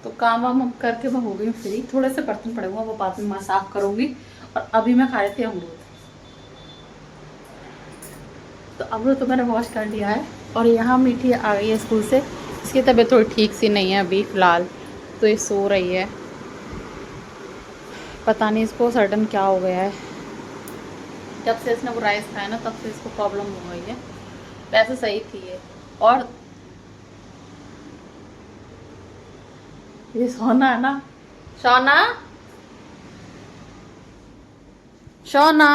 तो काम वाम करके मैं हो गई हूँ फ्री। थोड़े से बर्तन पड़े हुए वो बाद में मैं साफ करूँगी। और अभी मैं खा रही थी अमरूद, तो अमरूद तो मैंने वॉश कर लिया है। और यहाँ मीठी आ गई है स्कूल से, इसकी तबीयत थोड़ी ठीक सी नहीं है अभी फ़िलहाल, तो ये सो रही है। पता नहीं इसको सडन क्या हो गया है, जब से इसने वो राइस खाया ना तब से इसको प्रॉब्लम हो गई है। वैसे सही थी ये। और ये सोना है ना, सोना सोना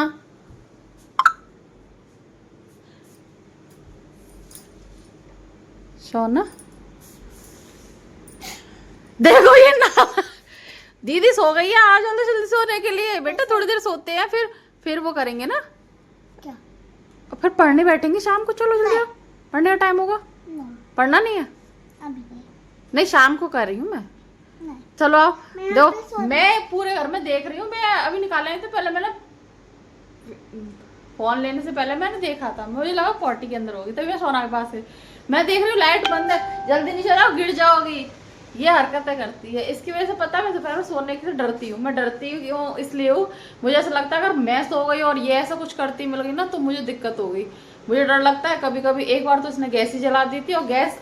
सोना, देखो ये ना दीदी सो गई है, आ जल्दी जल्दी सोने के लिए। बेटा थोड़ी देर सोते हैं, फिर वो करेंगे ना क्या, और फिर पढ़ने बैठेंगे शाम को। चलो जल्दी आओ, पढ़ने का टाइम होगा। नहीं पढ़ना नहीं है? अभी नहीं। नहीं शाम को कर रही हूँ मैं। नहीं चलो आओ मैं दो। यहाँ पे सो मैं पूरे घर में देख रही हूँ, मैं अभी निकाले नहीं थे, पहले मैंने फोन लेने से पहले मैंने देखा था, मुझे लगा पॉटी के अंदर होगी, तभी मैं सोना के पास है। मैं देख रही हूँ लाइट बंद है, जल्दी नीचे जाओ गिर जाओगी। ये हरकतें करती है, इसकी वजह से पता है मैं दोपहर में सोने से डरती हूँ। मैं डरती हूँ क्यों, इसलिए हूँ मुझे ऐसा लगता है अगर मैं सो गई और ये ऐसा कुछ करती मिल गई ना तो मुझे दिक्कत हो गई। मुझे डर लगता है। कभी कभी एक बार तो इसने गैस ही जला दी थी, और गैस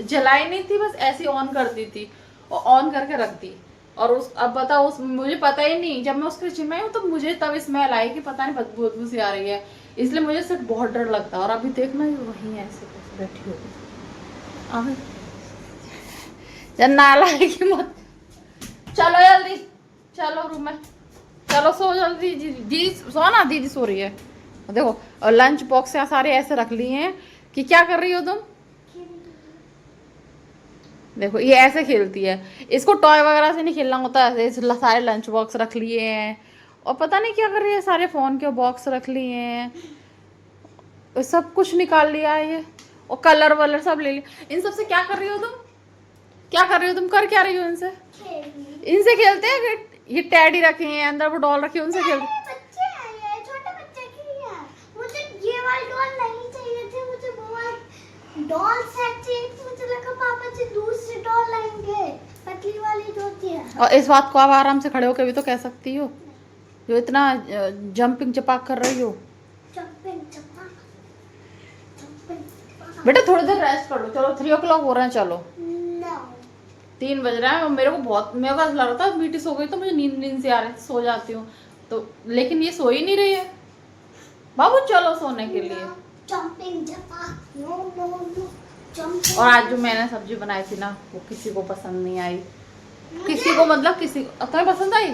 जलाई नहीं थी, बस ऐसी ऑन कर दी थी और ऑन करके रख दी। और उस अब बताओ उस मुझे पता ही नहीं, जब मैं उस किचन में हूँ तो मुझे तब स्मेल आई कि पता नहीं बदबू बदबू सी आ रही है, इसलिए मुझे सिर्फ बहुत डर लगता है। और अभी देखना वहीं ऐसे कैसे बैठी होगी, नाला है कि मत। चलो जल्दी चलो रूम में, चलो सो जल्दी। दीदी सो ना, दीदी सो रही है देखो। और लंच बॉक्स यहाँ सारे ऐसे रख लिए हैं कि क्या कर रही हो तुम। देखो ये ऐसे खेलती है, इसको टॉय वगैरह से नहीं खेलना होता है। सारे लंच बॉक्स रख लिए हैं और पता नहीं क्या कर रही है, सारे फोन के बॉक्स रख लिए हैं, सब कुछ निकाल लिया है ये, और कलर वलर सब ले लिया। इन सब से क्या कर रही हो तुम, क्या कर रही हो तुम, कर क्या रही हो इनसे? इनसे खेलते हैं। ये टैडी रखे हैं अंदर, वो डॉल रखी है, उनसे खेलते। बच्चे हैं, ये छोटे बच्चे की है। मुझे ये वाली डॉल नहीं चाहिए थी, मुझे वो वाली डॉल सेट चाहिए थी। मुझे लगा पापा जी दूसरी डॉल लाएंगे, पतली वाली जो होती है। और इस बात को आप आराम से खड़े होकर भी तो कह सकती हो, जो इतना जंपिंग चपाक कर रही हो। जंपिंग चपाक। बेटा थोड़ी देर रेस्ट कर लो, चलो 3 o'clock हो रहे हैं, चलो 3 बज रहा है। और मेरे को ऐसा लग रहा था मीठी सो गई तो मुझे नींद से आ रही थी, सो जाती हूँ तो, लेकिन ये सो ही नहीं रही है। बाबू चलो सोने के लिए। और आज जो मैंने सब्जी बनाई थी ना वो किसी को पसंद नहीं आई, किसी को मतलब किसी को। तुम्हें पसंद आई?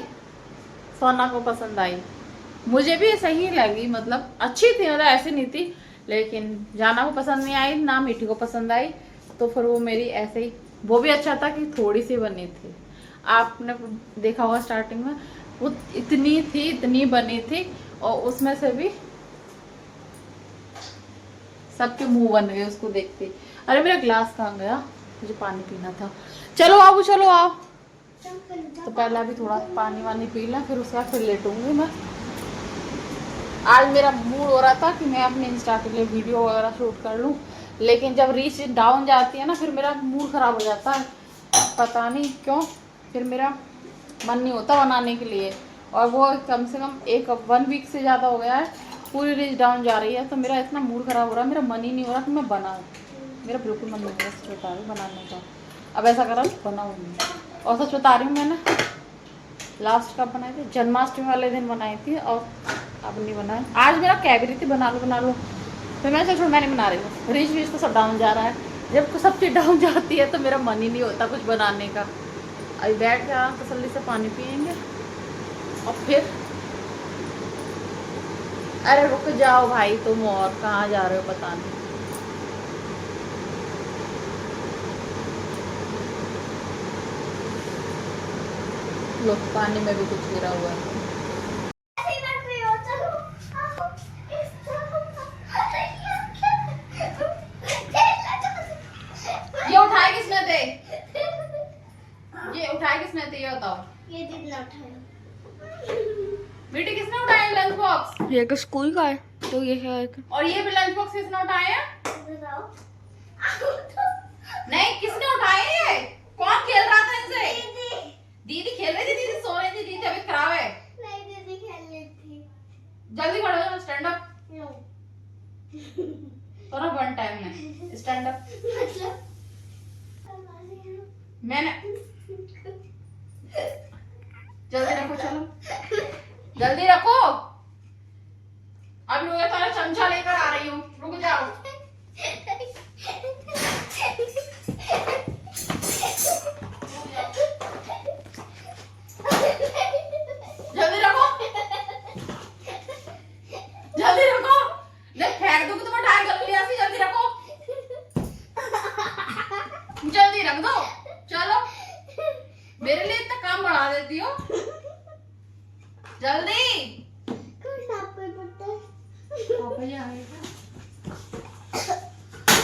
सोना को पसंद आई, मुझे भी सही लगी, मतलब अच्छी थी, मतलब ऐसी नहीं थी। लेकिन जाना को पसंद नहीं आई, ना मीठी को पसंद आई, तो फिर वो मेरी ऐसे ही। वो भी अच्छा था कि थोड़ी सी बनी थी, आपने देखा होगा स्टार्टिंग में, वो इतनी बनी थी और उसमें से भी सबके मुंह बन गए उसको देखते। अरे मेरा ग्लास कहाँ गया, मुझे पानी पीना था। चलो बाबू चलो आओ, तो पहले अभी थोड़ा पानी वानी पी लें, फिर उसके बाद फिर लेटूंगी मैं। आज मेरा मूड हो रहा था कि मैं अपने इंस्टा के लिए वीडियो वगैरह शूट कर लूँ, लेकिन जब रीच डाउन जाती है ना फिर मेरा मूड ख़राब हो जाता है, पता नहीं क्यों। फिर मेरा मन नहीं होता बनाने के लिए, और वो कम से कम 1 वीक से ज़्यादा हो गया है, पूरी रीच डाउन जा रही है, तो मेरा इतना मूड ख़राब हो रहा है, मेरा मन ही नहीं हो रहा कि मैं बनाऊँ। मेरा बिल्कुल मन नहीं हो रहा, सच बता रही हूँ, बनाने का। अब ऐसा करा बनाऊँगी। और सच बता रही हूँ, मैंने लास्ट कब बनाई थी, जन्माष्टमी वाले दिन बनाई थी, और अब नहीं बनाए। आज मेरा कह भी रही थी बना लो, फिर मैं सोच मैं नहीं बना रही हूँ। रीच तो सब डाउन जा रहा है, जब सब चीज़ डाउन जाती है तो मेरा मन ही नहीं होता कुछ बनाने का। अभी बैठ के आराम तसल्ली से पानी पियेंगे और फिर। अरे रुक जाओ भाई तुम, और कहाँ जा रहे हो पता नहीं। लो पानी में भी कुछ गिरा हुआ है। ये उठाए किसने थे, ये उठाए किसने थे ये बताओ। ये जितना उठाया बेटे किसने उठाया लंच बॉक्स? ये तो स्कूल का है, तो ये है। और ये भी लंच बॉक्स किसने उठाया? बताओ। नहीं किसने उठाया, ये कौन खेल रहा था इनसे? मैंने जल्दी रखो, चलो जल्दी रखो। अभी मैं तुम्हारा चमचा लेकर आ रही हूँ, रुक जाओ। जल्दी रखो, जल्दी रखो, नहीं फेंक दूंगी तुम्हें ढाई कर लिया सी। जल्दी रखो, जल्दी रख दो, चलो। मेरे लिए इतना काम बढ़ा देती हो, जल्दी।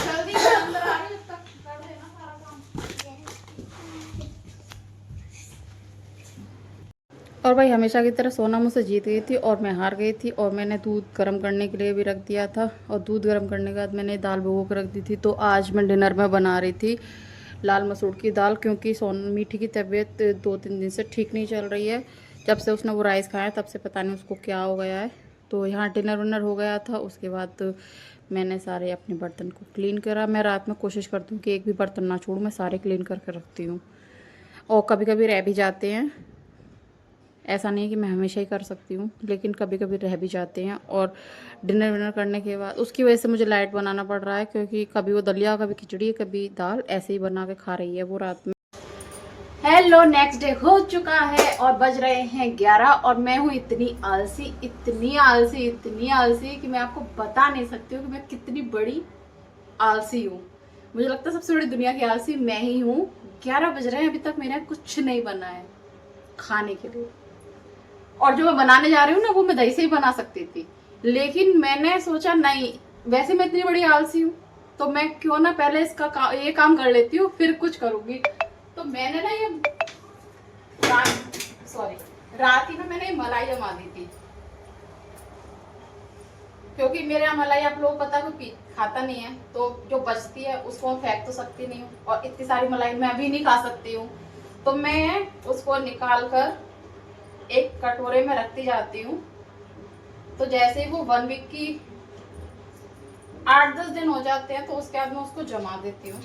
जल्दी मैं अंदर आ रही हूँ, तब कर देना सारा काम। और भाई हमेशा की तरह सोना मुझसे जीत गई थी और मैं हार गई थी। और मैंने दूध गर्म करने के लिए भी रख दिया था, और दूध गर्म करने के बाद मैंने दाल भिगो कर रख दी थी। तो आज मैं डिनर में बना रही थी लाल मसूर की दाल, क्योंकि मीठी की तबीयत 2-3 दिन से ठीक नहीं चल रही है। जब से उसने वो राइस खाया तब से पता नहीं उसको क्या हो गया है। तो यहाँ डिनर विनर हो गया था। उसके बाद मैंने सारे अपने बर्तन को क्लीन करा। मैं रात में कोशिश करती हूँ कि एक भी बर्तन ना छोड़ूँ, मैं सारे क्लीन करके रखती हूँ। और कभी कभी रह भी जाते हैं, ऐसा नहीं है कि मैं हमेशा ही कर सकती हूँ, लेकिन कभी कभी रह भी जाते हैं। और डिनर विनर करने के बाद उसकी वजह से मुझे लाइट बनाना पड़ रहा है, क्योंकि कभी वो दलिया, कभी खिचड़ी, कभी दाल ऐसे ही बना के खा रही है वो रात में। हेलो, नेक्स्ट डे हो चुका है और बज रहे हैं 11 और मैं हूँ इतनी आलसी, इतनी आलसी, इतनी आलसी कि मैं आपको बता नहीं सकती हूँ कि मैं कितनी बड़ी आलसी हूँ। मुझे लगता है सबसे बड़ी दुनिया की आलसी मैं ही हूँ। 11 बज रहे हैं, अभी तक मेरा कुछ नहीं बना है खाने के लिए। और जो मैं बनाने जा रही हूँ ना, वो मैं दही से ही बना सकती थी, लेकिन मैंने सोचा नहीं, वैसे मैं इतनी बड़ी आलसी हूँ तो मैं क्यों ना पहले ये काम कर लेती हूँ, फिर कुछ करूंगी। तो मैंने ना ये रात ही में मैंने ये मलाई जमा दी थी, क्योंकि मेरे यहाँ मलाई आप लोगों को पता है खाता नहीं है, तो जो बचती है उसको मैं फेंक तो सकती नहीं हूँ, और इतनी सारी मलाई मैं अभी नहीं खा सकती हूँ। तो मैं उसको निकाल कर एक कटोरे में रखती जाती हूँ। तो जैसे ही वो 1 वीक की 8-10 दिन हो जाते हैं, तो उसके बाद मैं उसको जमा देती हूँ,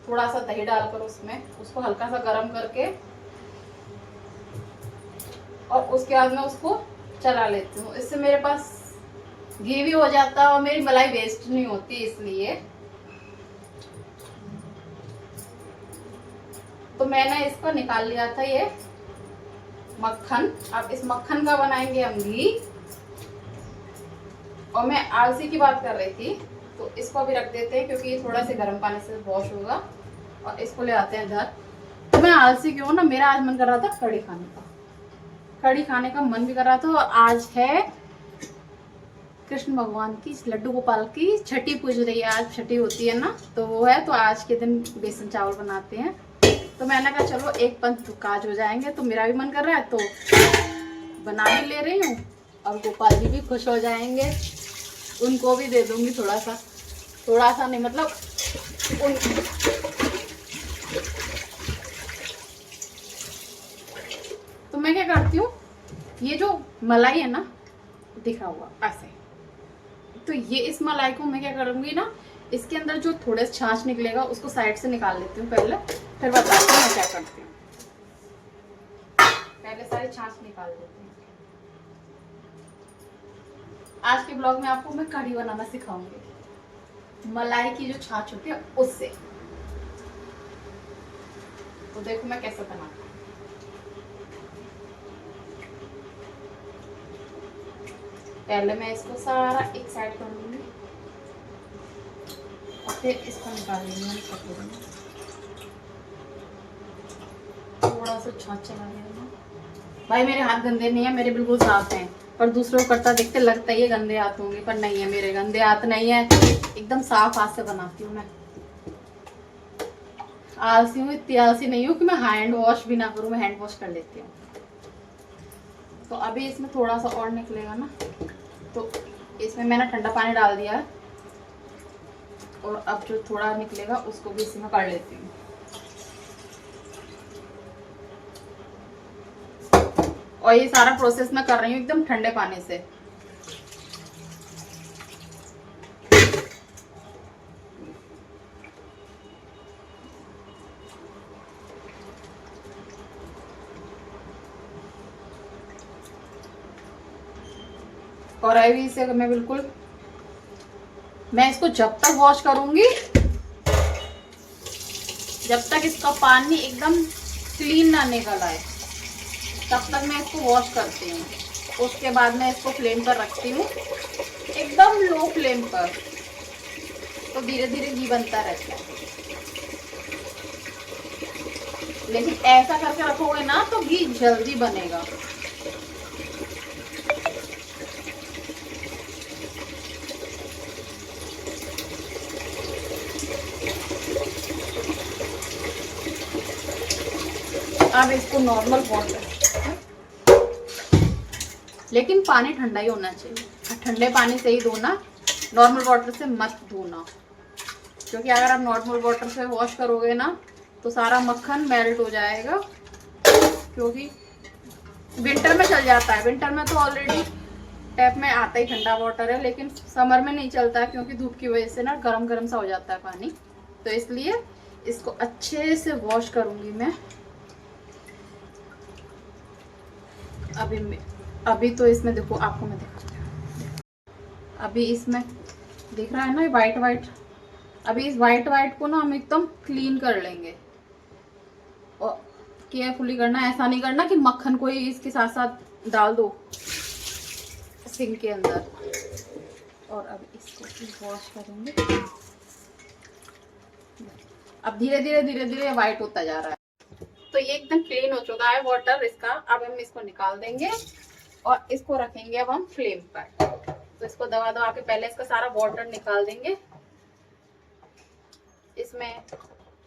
थोड़ा सा दही डालकर उसमें, उसको हल्का सा गर्म करके, और उसके बाद मैं उसको चला लेती हूँ। इससे मेरे पास घी भी हो जाता है और मेरी मलाई वेस्ट नहीं होती, इसलिए। तो मैंने इसको निकाल लिया था ये मक्खन। अब इस मक्खन का बनाएंगे हम घी। और मैं आलसी की बात कर रही थी, तो इसको अभी रख देते हैं, क्योंकि ये थोड़ा से गर्म पानी से वॉश होगा। और इसको ले आते हैं इधर। तो मैं आलसी क्यों ना, मेरा आज मन कर रहा था कढ़ी खाने का, कढ़ी खाने का मन भी कर रहा था। और आज है कृष्ण भगवान की, लड्डू गोपाल की छठी पूज रही है, आज छठी होती है ना, तो वो है। तो आज के दिन बेसन चावल बनाते हैं। तो मैंने कहा चलो एक पंथ काज हो जाएंगे, तो मेरा भी मन कर रहा है, तो बना भी ले रही हूँ। और गोपाल जी भी खुश हो जाएंगे, उनको भी दे दूंगी थोड़ा सा नहीं, मतलब तो मैं क्या करती हूँ, ये जो मलाई है ना दिखा हुआ ऐसे, तो ये इस मलाई को मैं क्या करूंगी ना, इसके अंदर जो थोड़े छाछ निकलेगा उसको साइड से निकाल लेती हूँ पहले, फिर बताती हूँ मैं क्या करती हूँ। पहले सारी छाछ निकाल देती हूँ। आज के ब्लॉग में आपको मैं कढ़ी बनाना सिखाऊंगी, मलाई की जो छाछ होती है उससे। तो देखो मैं कैसे बनाती हूँ। पहले मैं इसको सारा एक साइड कर लूंगी और फिर इसको निकाल लूंगी कटोरे में। थोड़ा सा छाछ चला देना। भाई मेरे हाथ गंदे नहीं है, मेरे बिल्कुल साफ हैं, पर दूसरों को करता देखते लगता है ये गंदे हाथ होंगे, पर नहीं है, मेरे गंदे हाथ नहीं है, एकदम साफ हाथ से बनाती हूँ मैं। आलसी हूँ, इतनी आलसी नहीं हूँ कि मैं हैंड वॉश भी ना करूँ, मैं हैंड वॉश कर लेती हूँ। तो अभी इसमें थोड़ा सा और निकलेगा ना, तो इसमें मैंने ठंडा पानी डाल दिया है, और अब जो थोड़ा निकलेगा उसको भी इसमें कर लेती हूँ। और ये सारा प्रोसेस मैं कर रही हूँ एकदम ठंडे पानी से। और अभी इसे मैं इसको जब तक वॉश करूंगी, जब तक इसका पानी एकदम क्लीन ना निकल आए, तब तक मैं इसको वॉश करती हूँ। उसके बाद मैं इसको फ्लेम पर रखती हूँ, एकदम लो फ्लेम पर, तो धीरे धीरे घी बनता रहता है। लेकिन ऐसा करके रखोगे ना तो घी जल्दी बनेगा। अब इसको नॉर्मल वाटर, लेकिन पानी ठंडा ही होना चाहिए, ठंडे पानी से ही धोना, नॉर्मल वाटर से मत धोना। क्योंकि अगर आप नॉर्मल वाटर से वॉश करोगे ना तो सारा मक्खन मेल्ट हो जाएगा। क्योंकि विंटर में चल जाता है, विंटर में तो ऑलरेडी टैप में आता ही ठंडा वाटर है, लेकिन समर में नहीं चलता है क्योंकि धूप की वजह से ना गरम गरम सा हो जाता है पानी। तो इसलिए इसको अच्छे से वॉश करूंगी मैं। अभी तो इसमें देखो, आपको मैं दिखाती हूँ। अभी इसमें दिख रहा है ना वाइट वाइट, अभी इस वाइट वाइट को ना हम एकदम क्लीन कर लेंगे। और केयरफुली करना, ऐसा नहीं करना कि मक्खन को ही इसके साथ साथ डाल दो सिंक के अंदर। और अब इसको वॉश करेंगे। अब धीरे धीरे वाइट होता जा रहा है। तो ये एकदम क्लीन हो चुका है वाटर इसका। अब हम इसको निकाल देंगे और इसको रखेंगे अब हम फ्लेम पर। तो इसको दबा दबा के पहले इसका सारा वाटर निकाल देंगे। इसमें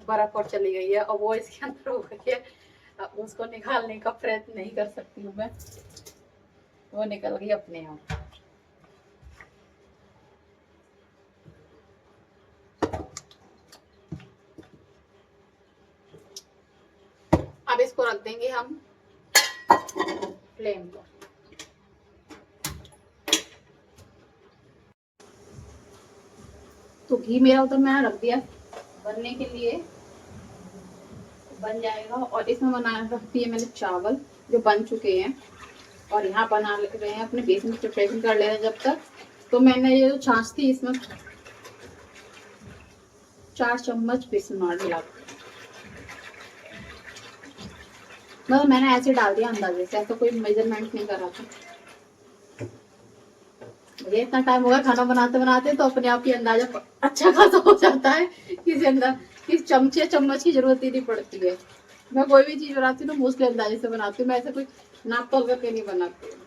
बर्फ और चली गई है और वो इसके अंदर हो गई है। अब उसको निकालने का प्रयत्न नहीं कर सकती हूँ मैं, वो निकल गई अपने आप। अब इसको रख देंगे हम फ्लेम पर। तो घी मेरा उधर मैंने रख दिया बनने के लिए, बन जाएगा। और इसमें बना रखती है मैंने चावल जो बन चुके हैं, और यहाँ बना रहे हैं अपने बेसन की प्रिपरेशन कर ले रहे हैं जब तक। तो मैंने ये जो छाछ थी इसमें 4 चम्मच बेसन और मिला, मतलब मैंने ऐसे डाल दिया अंदाजे से, ऐसा कोई मेजरमेंट नहीं करा था। मुझे इतना टाइम हो गया खाना बनाते बनाते, तो अपने आप ही अंदाजा अच्छा खासा हो जाता है। किस चमचे चम्मच की जरूरत ही नहीं पड़ती है। मैं कोई भी चीज बनाती हूँ ना मोस्टली अंदाजे से बनाती हूँ, मैं ऐसे कोई नाप तोल करके नहीं बनाती हूँ।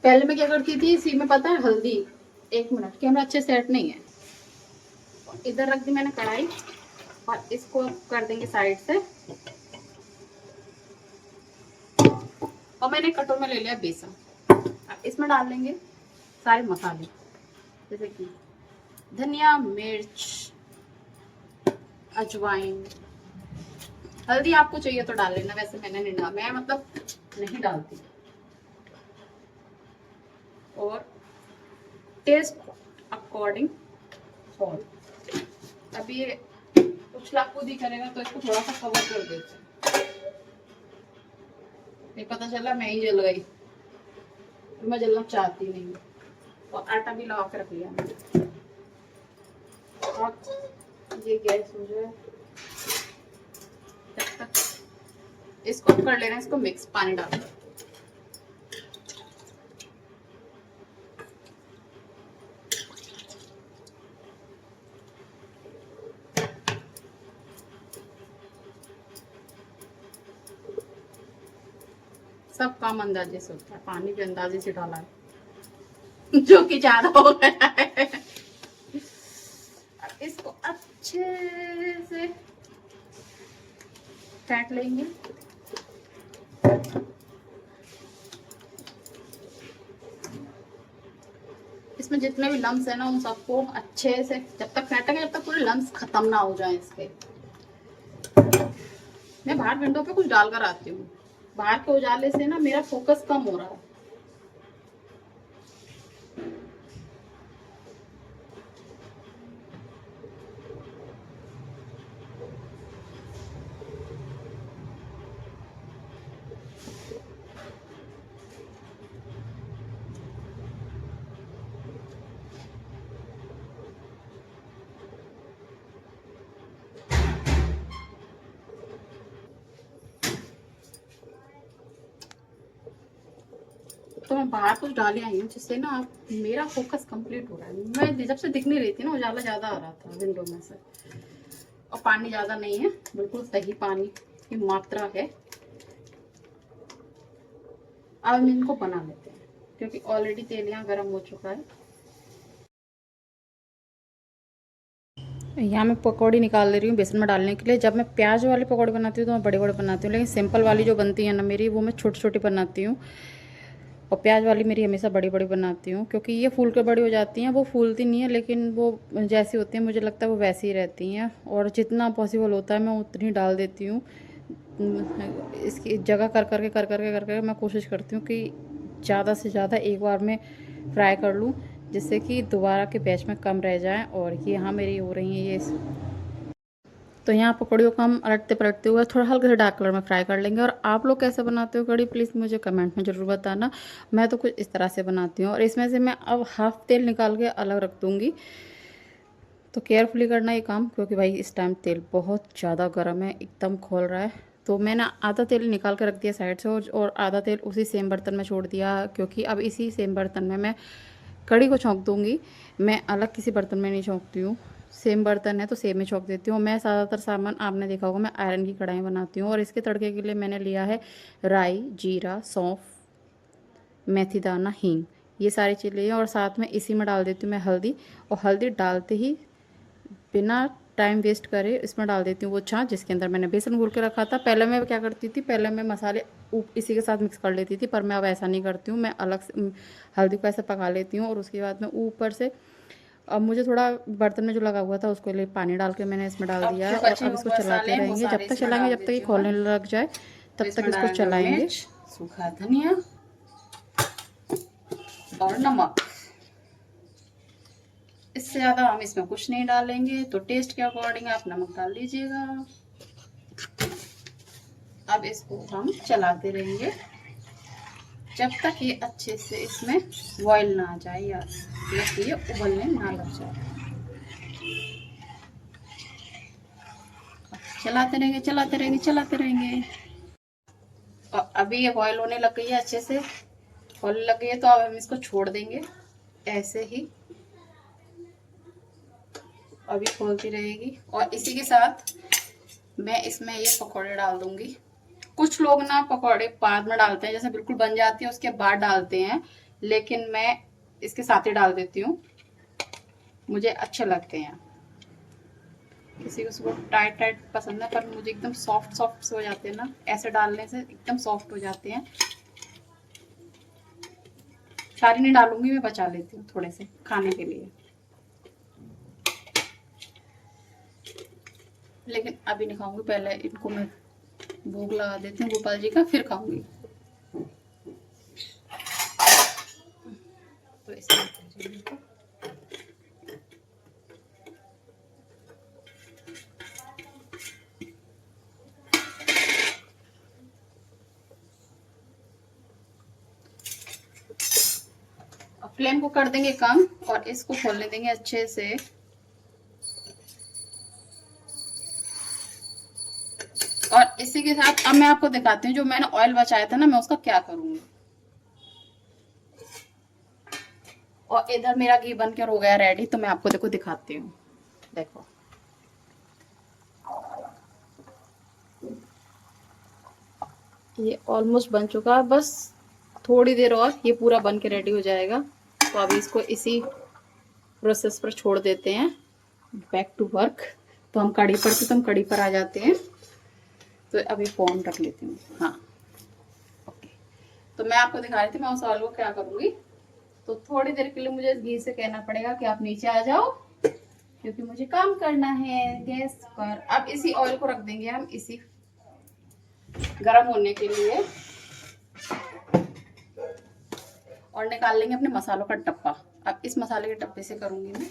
पहले मैं क्या करती थी, इसी में पता है हल्दी, 1 मिनट, कैमरा अच्छे सेट नहीं है, इधर रख दी मैंने कढ़ाई और इसको कर देंगे साइड से। और मैंने कटोरे में ले लिया बेसन, अब इसमें डाल लेंगे सारे मसाले, जैसे कि धनिया, मिर्च, अजवाइन, हल्दी आपको चाहिए तो डाल लेना, वैसे मैंने नहीं डाला, मैं मतलब नहीं डालती। और टेस्ट अकॉर्डिंग सॉल्ट। अब ये उछला कूदी करेगा तो इसको थोड़ा सा कवर कर देते। ये पता चला मैं ही जल गई, तो मैं जलना चाहती नहीं हूँ। और आटा भी लगा के रख लिया मैंने। और ये गैस हो जाए तब तक इसको कर लेना, इसको मिक्स पानी डाल दो। सब काम अंदाजे से होता है, पानी भी अंदाजे से डाला है जो कि ज्यादा हो गया है। इसको अच्छे से फेंट लेंगे। इसमें जितने भी लम्स है ना उन सबको अच्छे से जब तक फेंटेंगे, जब तक पूरे लम्स खत्म ना हो जाए इसके। मैं बाहर विंडो पे कुछ डालकर आती हूँ, बाहर के उजाले से ना मेरा फोकस कम हो रहा है। तो मैं बाहर कुछ डाले आई हूँ जिससे ना आप मेरा फोकस कंप्लीट हो रहा है। मैं जब से दिख नहीं रही थी ना, उजाला ज़्यादा आ रहा था विंडो में से, और पानी ज़्यादा नहीं है, बिल्कुल सही पानी की मात्रा है। अब हम इनको बना लेते हैं क्योंकि ऑलरेडी तेल यहाँ गर्म हो चुका है। यहाँ मैं पकौड़ी निकाल ले रही हूँ बेसन में डालने के लिए। जब मैं प्याज वाली पकौड़ी बनाती हूँ तो मैं बड़े बड़े बनाती हूँ, लेकिन सिंपल वाली जो बनती है ना मेरी, वो मैं छोटी छोटी बनाती हूँ। और प्याज वाली मेरी हमेशा बड़ी बड़ी बनाती हूँ, क्योंकि ये फूल के बड़ी हो जाती हैं। वो फूलती नहीं है, लेकिन वो जैसी होती हैं मुझे लगता है वो वैसी ही रहती हैं। और जितना पॉसिबल होता है मैं उतनी डाल देती हूँ। इसकी जगह कर करके मैं कोशिश करती हूँ कि ज़्यादा से ज़्यादा एक बार में फ्राई कर लूँ, जिससे कि दोबारा के बैच में कम रह जाए। और ये यहाँ मेरी हो रही हैं ये। तो यहाँ पकौड़ियों को हम अलटते पलटते हुए थोड़ा हल्के से डार्क कलर में फ्राई कर लेंगे। और आप लोग कैसे बनाते हो कड़ी, प्लीज़ मुझे कमेंट में ज़रूर बताना। मैं तो कुछ इस तरह से बनाती हूँ। और इसमें से मैं अब हाफ़ तेल निकाल के अलग रख दूँगी। तो केयरफुली करना ये काम, क्योंकि भाई इस टाइम तेल बहुत ज़्यादा गर्म है, एकदम खोल रहा है। तो मैंने आधा तेल निकाल कर रख दिया साइड से, और आधा तेल उसी सेम बर्तन में छोड़ दिया, क्योंकि अब इसी सेम बर्तन में मैं कड़ी को छौंक दूँगी। मैं अलग किसी बर्तन में नहीं छौंकती हूँ, सेम बर्तन है तो सेम में छौंक देती हूँ। मैं ज़्यादातर सामान आपने देखा होगा मैं आयरन की कढ़ाई बनाती हूँ। और इसके तड़के के लिए मैंने लिया है राई, जीरा, सौंफ, मेथी दाना, हींग, ये सारी चीज़ें लिए। और साथ में इसी में डाल देती हूँ मैं हल्दी। और हल्दी डालते ही बिना टाइम वेस्ट करे इसमें डाल देती हूँ वो छाछ जिसके अंदर मैंने बेसन घोल के रखा था। पहले मैं क्या करती थी, पहले मैं मसाले इसी के साथ मिक्स कर लेती थी, पर मैं अब ऐसा नहीं करती हूँ। मैं अलग से हल्दी को ऐसे पका लेती हूँ, और उसके बाद मैं ऊपर से, अब मुझे थोड़ा बर्तन में जो लगा हुआ था उसके लिए पानी डाल के मैंने इसमें डाल दिया। और अब इसको चलाते रहेंगे, जब तक चलाएंगे जब तक ये खोलने लग जाए तब तक इसको चलाएंगे। सूखा धनिया और नमक, इससे ज़्यादा हम इसमें कुछ नहीं डालेंगे। तो टेस्ट के अकॉर्डिंग आप नमक डाल लीजिएगा। अब इसको हम चलाते रहेंगे जब तक ये अच्छे से इसमें बॉईल ना आ जाए, या ये उबलने ना लग जाए। चलाते रहेंगे चलाते रहेंगे चलाते रहेंगे। और अभी ये बॉईल होने लग गई है, अच्छे से होने लग गई है। तो अब हम इसको छोड़ देंगे ऐसे ही, अभी खोलती रहेगी। और इसी के साथ मैं इसमें ये पकौड़े डाल दूंगी। कुछ लोग ना पकौड़े बाद में डालते हैं, जैसे बिल्कुल बन जाती है उसके बाद डालते हैं, लेकिन मैं इसके साथ ही डाल देती हूँ, मुझे अच्छे लगते हैं। किसी को उसको टाइट टाइट पसंद है, पर मुझे एकदम सॉफ्ट सॉफ्ट से हो जाते हैं ना, ऐसे डालने से एकदम सॉफ्ट हो जाते हैं। सारी नहीं डालूंगी, मैं बचा लेती हूँ थोड़े से खाने के लिए, लेकिन अभी नहीं खाऊंगी। पहले इनको मैं भोग लगा देती हूँ गोपाल जी का, फिर खाऊंगी। तो इसमें फ्लेम को कर देंगे कम, और इसको खोलने देंगे अच्छे से। और इसी के साथ अब मैं आपको दिखाती हूँ जो मैंने ऑयल बचाया था ना, मैं उसका क्या करूंगी। और इधर मेरा घी बनकर हो गया रेडी, तो मैं आपको देखो दिखाती हूँ। देखो ये ऑलमोस्ट बन चुका है, बस थोड़ी देर और ये पूरा बन के रेडी हो जाएगा। तो अभी इसको इसी प्रोसेस पर छोड़ देते हैं, बैक टू वर्क। तो हम कढ़ी पर से, तो हम कढ़ी पर आ जाते हैं। तो अभी फोन रख लेती हूँ। हाँ ओके, तो मैं आपको दिखा रही थी मैं उस ऑयल को क्या करूँगी। तो थोड़ी देर के लिए मुझे इस घी से कहना पड़ेगा कि आप नीचे आ जाओ, क्योंकि मुझे काम करना है गैस पर। अब इसी ऑयल को रख देंगे हम इसी गरम होने के लिए, और निकाल लेंगे अपने मसालों का डब्बा। अब इस मसाले के डब्बे से करूंगी मैं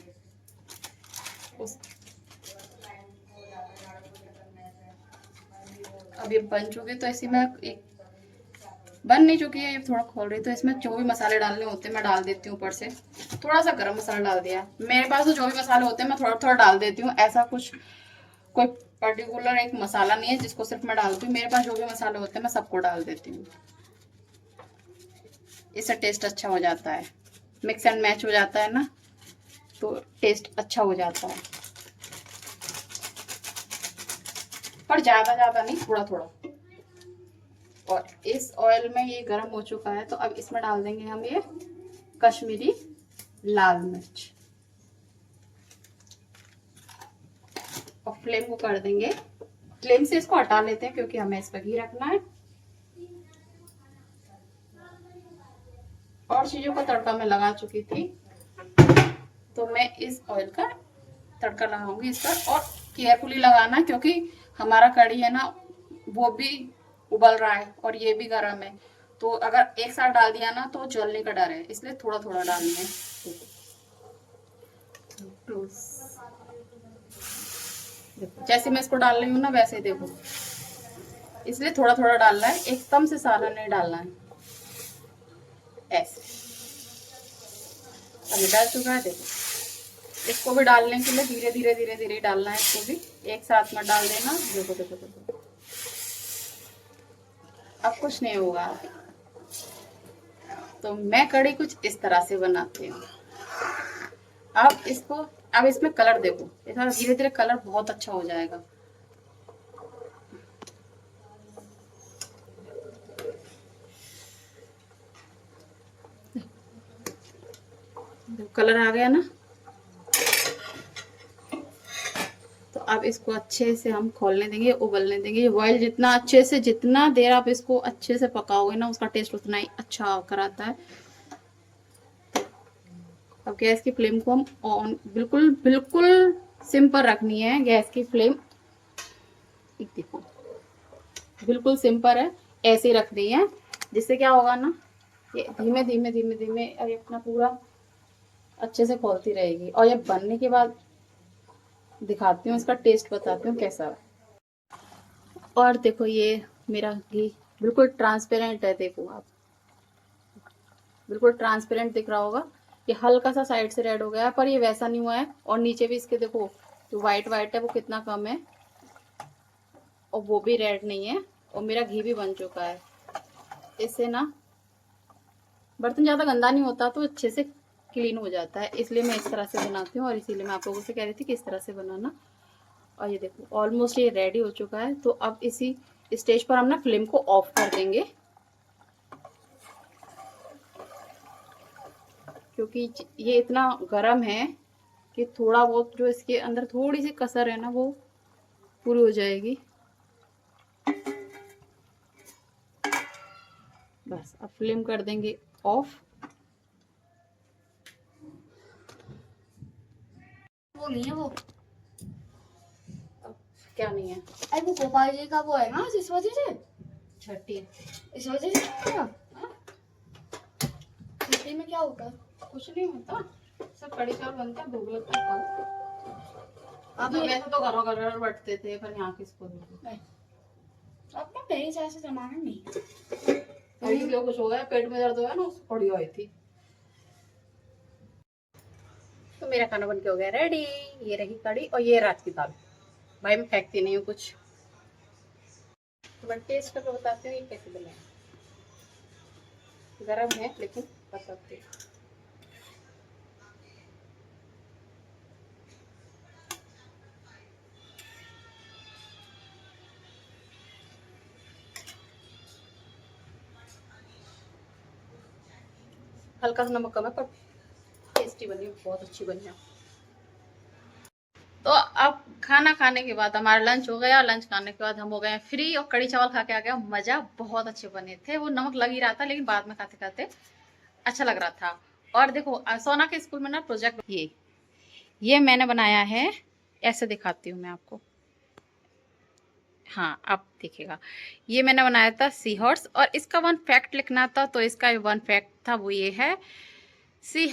अब ये बन चुके, तो इसी में एक बन नहीं चुकी है, ये थोड़ा खोल रही, तो इसमें जो भी मसाले डालने होते हैं मैं डाल देती हूँ। ऊपर से थोड़ा सा गरम मसाला डाल दिया। मेरे पास तो जो भी मसाले होते हैं मैं थोड़ा थोड़ा डाल देती हूँ। ऐसा कुछ कोई पर्टिकुलर एक मसाला नहीं है जिसको सिर्फ मैं डालती हूँ। मेरे पास जो भी मसाले होते हैं मैं सबको डाल देती हूँ। इससे टेस्ट अच्छा हो जाता है, मिक्स एंड मैच हो जाता है ना, तो टेस्ट अच्छा हो जाता है। पर ज़्यादा ज़्यादा नहीं, थोड़ा थोड़ा। और इस ऑयल में ये गर्म हो चुका है, तो अब इसमें डाल देंगे हम ये कश्मीरी लाल मिर्च और फ्लेम को कर देंगे, फ्लेम से इसको हटा लेते हैं क्योंकि हमें इस पर घी रखना है। और चीजों का तड़का मैं लगा चुकी थी, तो मैं इस ऑयल का तड़का लगाऊंगी इस पर। और केयरफुली लगाना क्योंकि हमारा कढ़ी है ना वो भी उबल रहा है और ये भी गर्म है, तो अगर एक साथ डाल दिया ना तो जलने का डर है, इसलिए थोड़ा थोड़ा डालनी है। जैसे मैं इसको डाल रही हूँ ना वैसे ही देखो, इसलिए थोड़ा थोड़ा डालना है, एकदम से सारा नहीं डालना है। ऐसे अभी डाल चुका है, देखो इसको भी डालने के लिए धीरे धीरे धीरे धीरे डालना है, इसको भी एक साथ में डाल देना। देखो देखो देखो, अब कुछ नहीं होगा। तो मैं कढ़ी कुछ इस तरह से बनाती हूँ। अब इसको, अब इसमें कलर देखो, इतना धीरे धीरे कलर बहुत अच्छा हो जाएगा। कलर आ गया ना, तो अब इसको अच्छे से हम खोलने देंगे, उबलने देंगे। ये बॉयल जितना अच्छे से, जितना देर आप इसको अच्छे से पकाओगे ना उसका टेस्ट उतना ही अच्छा कराता है। अब गैस की फ्लेम को हम ऑन, बिल्कुल बिल्कुल सिम पर रखनी है गैस की फ्लेम। देखो बिल्कुल सिम पर है, ऐसे ही रखनी है, जिससे क्या होगा ना, ये धीमे धीमे धीमे धीमे ये अपना पूरा अच्छे से खोलती रहेगी। और ये बनने के बाद दिखाती हूँ, इसका टेस्ट बताती हूँ कैसा है। और देखो ये मेरा घी बिल्कुल ट्रांसपेरेंट है, देखो आप बिल्कुल ट्रांसपेरेंट दिख रहा होगा। ये हल्का सा साइड से रेड हो गया है, पर ये वैसा नहीं हुआ है। और नीचे भी इसके देखो जो वाइट वाइट है वो कितना कम है, और वो भी रेड नहीं है। और मेरा घी भी बन चुका है। इससे ना बर्तन ज़्यादा गंदा नहीं होता, तो अच्छे से क्लीन हो जाता है, इसलिए मैं इस तरह से बनाती हूँ। और इसीलिए मैं आप लोगों से कह रही थी कि इस तरह से बनाना। और ये देखो ऑलमोस्ट ये रेडी हो चुका है, तो अब इसी स्टेज पर हम ना फ्लेम को ऑफ कर देंगे, क्योंकि ये इतना गर्म है कि थोड़ा बहुत जो इसके अंदर थोड़ी सी कसर है ना वो पूरी हो जाएगी। बस अब फ्लेम कर देंगे ऑफ। वो नहीं है वो, क्या नहीं है? अरे वो गोपाल जी का वो है ना, इस वजह से छठी, इस वजह से क्या छुट्टी में क्या होता है? कुछ नहीं होता, सब कड़ी चावल बनता है, भूख लगता है खाओ। अब ये- वैसे तो घरों घर बटते थे, पर यहाँ किसको दूँ? अब ना मेरे जैसे जमाना नहीं। इसलिए कुछ हो गया, पेट में दर्द हो गया ना, उसको पड़ी हुई थी। तो मेरा खाना बन के हो गया रेडी। ये रही कड़ी और ये रात की दाल। भाई मैं फेंकती नहीं हूँ कुछ, तो मैं टेस्ट करके बताती हूँ ये कैसे बने। गरम है लेकिन बताती हूँ। हल्का सा नमक कम है, पर टेस्टी बनी, बहुत अच्छी बनी है। तो अब खाना खाने के बाद हमारा लंच हो गया। लंच खाने के बाद हम हो गए फ्री और कड़ी चावल खा के आ गया मजा। बहुत अच्छे बने थे, वो नमक लग ही रहा था लेकिन बाद में खाते खाते अच्छा लग रहा था। और देखो सोना के स्कूल में ना प्रोजेक्ट, ये मैंने बनाया है, ऐसे दिखाती हूँ मैं आपको। हाँ आप देखिएगा, ये मैंने बनाया था सी हॉर्स। और इसका वन फैक्ट लिखना था, तो इसका वन फैक्ट था वो ये है, sea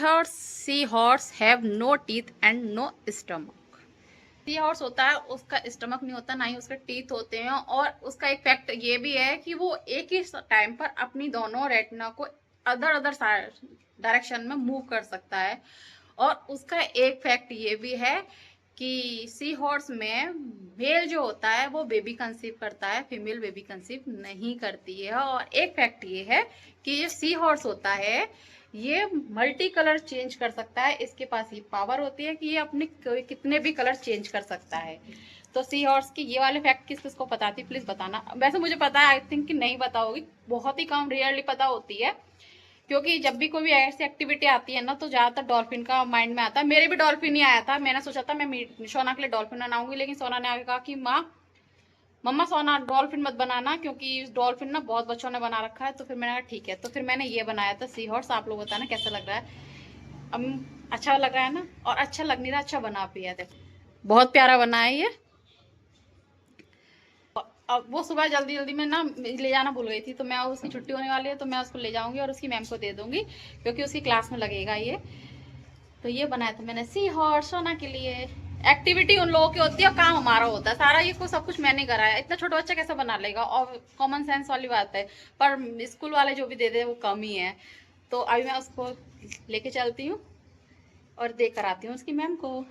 horse have no teeth and no stomach. Sea horse होता है, उसका स्टमक नहीं होता, ना ही उसके टीथ होते हैं। और उसका एक फैक्ट ये भी है कि वो एक ही टाइम पर अपनी दोनों रेटिना को अदर अदर डायरेक्शन में मूव कर सकता है। और उसका एक फैक्ट ये भी है कि सी हॉर्स में मेल जो होता है वो बेबी कंसीव करता है, फीमेल बेबी कंसीव नहीं करती है। और एक फैक्ट ये है कि ये सी हॉर्स होता है ये मल्टी कलर चेंज कर सकता है। इसके पास ये पावर होती है कि ये अपने कितने भी कलर चेंज कर सकता है। तो सी हॉर्स की ये वाले फैक्ट किस किसको पता थी प्लीज बताना। वैसे मुझे पता है, आई थिंक कि नहीं पता होगी, बहुत ही कम रेयरली पता होती है, क्योंकि जब भी कोई भी ऐसी एक्टिविटी आती है ना तो ज्यादातर डॉल्फिन का माइंड में आता है। मेरे भी डॉल्फिन ही आया था, मैंने सोचा था मैं सोना के लिए डॉल्फिन बनाऊंगी, लेकिन सोना ने आगे कहा कि मम्मा सोना डॉल्फिन मत बनाना, क्योंकि डॉल्फिन ना बहुत बच्चों ने बना रखा है। तो फिर मैंने कहा ठीक है, तो फिर मैंने ये बनाया था सी हॉर्स। आप लोग बताना कैसा लग रहा है। अच्छा लग रहा है ना, और अच्छा लग नहीं रहा, अच्छा बना भी है, देखो बहुत प्यारा बना है ये। अब वो सुबह जल्दी जल्दी में ना ले जाना भूल गई थी, तो मैं उसकी छुट्टी होने वाली है तो मैं उसको ले जाऊंगी और उसकी मैम को दे दूंगी, क्योंकि उसकी क्लास में लगेगा ये। तो ये बनाया था मैंने सी हॉर्स सोना के लिए। एक्टिविटी उन लोगों की होती है और काम हमारा होता है सारा, ये सब कुछ मैंने कराया। इतना छोटा बच्चा कैसे बना लेगा, और कॉमन सेंस वाली बात है। पर स्कूल वाले जो भी दे दे वो कम ही है। तो अभी मैं उसको लेके चलती हूँ और दे कर आती हूँ उसकी मैम को।